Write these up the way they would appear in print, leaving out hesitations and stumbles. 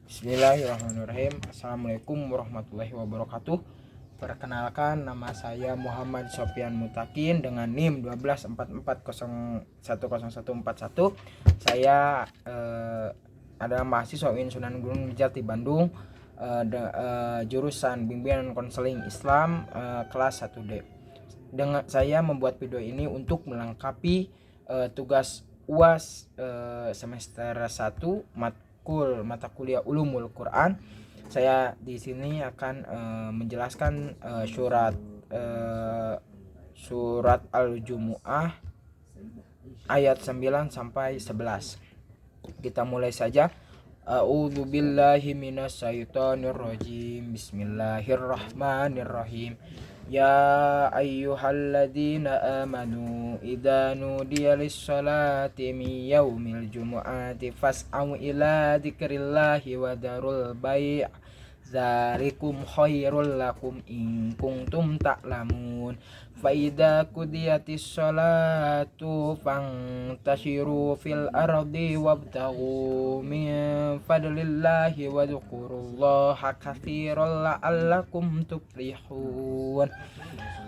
Bismillahirrahmanirrahim. Assalamualaikum warahmatullahi wabarakatuh. Perkenalkan, nama saya Muhammad Sofyan Mutakin dengan NIM 1244010141. Saya adalah mahasiswa UIN Sunan Gunung Jati Bandung, jurusan Bimbingan Konseling Islam, kelas 1D. Saya membuat video ini untuk melengkapi tugas UAS semester 1 mata kuliah Ulumul Quran. Saya di sini akan menjelaskan surat Al-Jumu'ah ayat 9 sampai 11. Kita mulai saja. A'udzu billahi minasyaitonir rajim. Bismillahirrahmanirrahim. Ya ayyuhalladzina amanu idza nudiya lis-salati min yaumil jumu'ati fas'au ila dzikrillahi wa darul bai' dzalikum khairul lakum in kuntum ta'lamun. Fa idza qudiyatis salatu fantashiru fil ardi wabtaghu min fadlillahi wa dzkurullaha katsiran la'allakum tuflihun.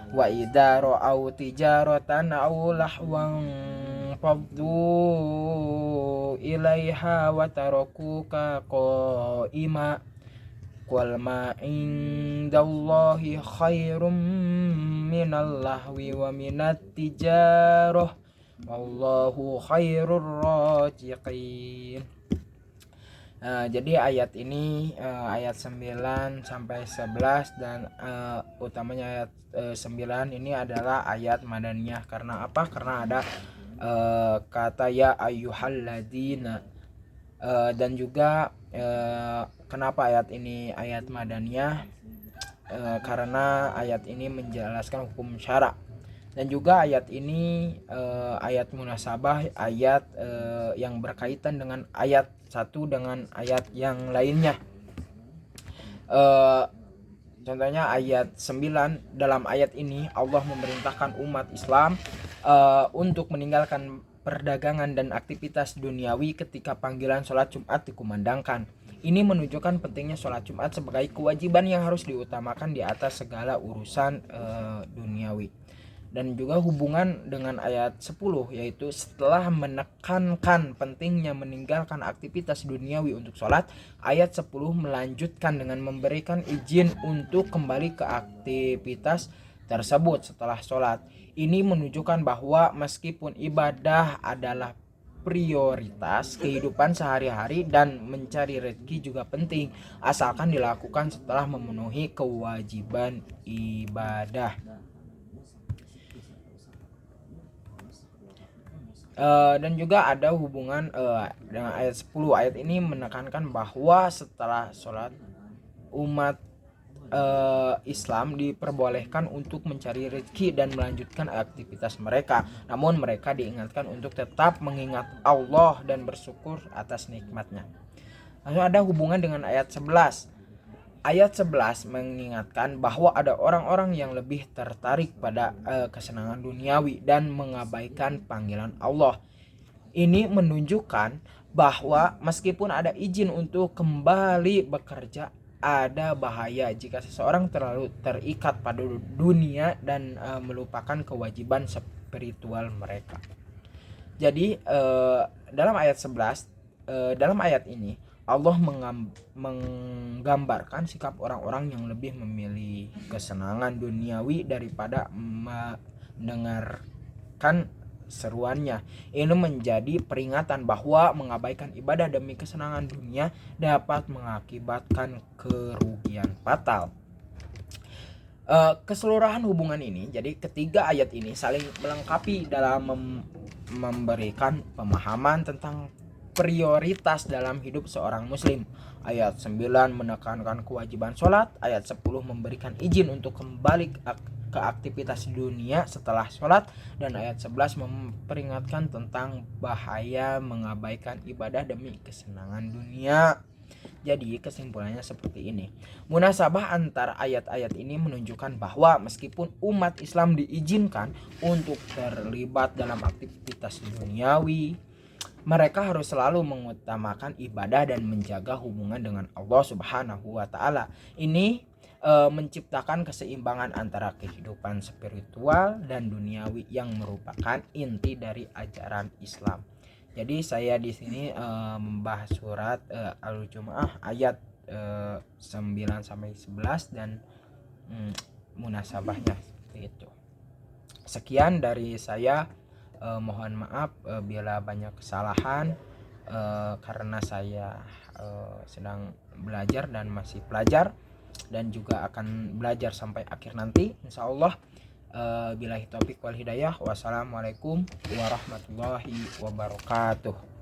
Wa idza ra'au tijaratan aw lahwan faddu ilaiha wa tarakuka qa'ima qul ma indallahi khairum minal lahwi wa minat tijarah wallahu khairur raziqin. Jadi ayat ini ayat 9 sampai 11 dan utamanya ayat 9 ini adalah ayat madaniyah. Karena apa? Karena ada kata ya ayyuhalladzina, dan juga kenapa ayat ini ayat madaniyah? Karena ayat ini menjelaskan hukum syara, dan juga ayat ini ayat munasabah, ayat yang berkaitan dengan ayat satu dengan ayat yang lainnya. Contohnya ayat 9, dalam ayat ini Allah memerintahkan umat Islam untuk meninggalkan perdagangan dan aktivitas duniawi ketika panggilan sholat Jumat dikumandangkan. Ini menunjukkan pentingnya sholat Jumat sebagai kewajiban yang harus diutamakan di atas segala urusan duniawi. Dan juga hubungan dengan ayat 10, yaitu setelah menekankan pentingnya meninggalkan aktivitas duniawi untuk sholat, ayat 10 melanjutkan dengan memberikan izin untuk kembali ke aktivitas tersebut setelah sholat. Ini menunjukkan bahwa meskipun ibadah adalah prioritas kehidupan sehari-hari dan mencari rezeki juga penting, asalkan dilakukan setelah memenuhi kewajiban ibadah. Dan juga ada hubungan dengan ayat 10. Ayat ini menekankan bahwa setelah sholat umat Islam diperbolehkan untuk mencari rezeki dan melanjutkan aktivitas mereka. Namun mereka diingatkan untuk tetap mengingat Allah dan bersyukur atas nikmatnya. Lalu ada hubungan dengan ayat 11. Ayat 11 mengingatkan bahwa ada orang-orang yang lebih tertarik pada kesenangan duniawi dan mengabaikan panggilan Allah. Ini menunjukkan bahwa meskipun ada izin untuk kembali bekerja, ada bahaya jika seseorang terlalu terikat pada dunia dan melupakan kewajiban spiritual mereka. Jadi dalam ayat 11, dalam ayat ini Allah menggambarkan sikap orang-orang yang lebih memilih kesenangan duniawi daripada mendengarkan seruannya. Ini menjadi peringatan bahwa mengabaikan ibadah demi kesenangan dunia dapat mengakibatkan kerugian fatal. Keseluruhan hubungan ini, jadi ketiga ayat ini saling melengkapi dalam memberikan pemahaman tentang prioritas dalam hidup seorang muslim. Ayat 9 menekankan kewajiban sholat, ayat 10 memberikan izin untuk kembali ke aktivitas dunia setelah sholat, dan ayat 11 memperingatkan tentang bahaya mengabaikan ibadah demi kesenangan dunia. Jadi kesimpulannya seperti ini. Munasabah antara ayat-ayat ini menunjukkan bahwa meskipun umat Islam diizinkan untuk terlibat dalam aktivitas duniawi, mereka harus selalu mengutamakan ibadah dan menjaga hubungan dengan Allah Subhanahu wa taala. Ini menciptakan keseimbangan antara kehidupan spiritual dan duniawi yang merupakan inti dari ajaran Islam. Jadi saya di sini membahas surat Al-Jumu'ah ayat 9 sampai 11 dan munasabahnya seperti itu. Sekian dari saya. Mohon maaf bila banyak kesalahan karena saya sedang belajar dan masih pelajar dan juga akan belajar sampai akhir nanti insyaallah. Billahi taufik wal hidayah. Wassalamualaikum warahmatullahi wabarakatuh.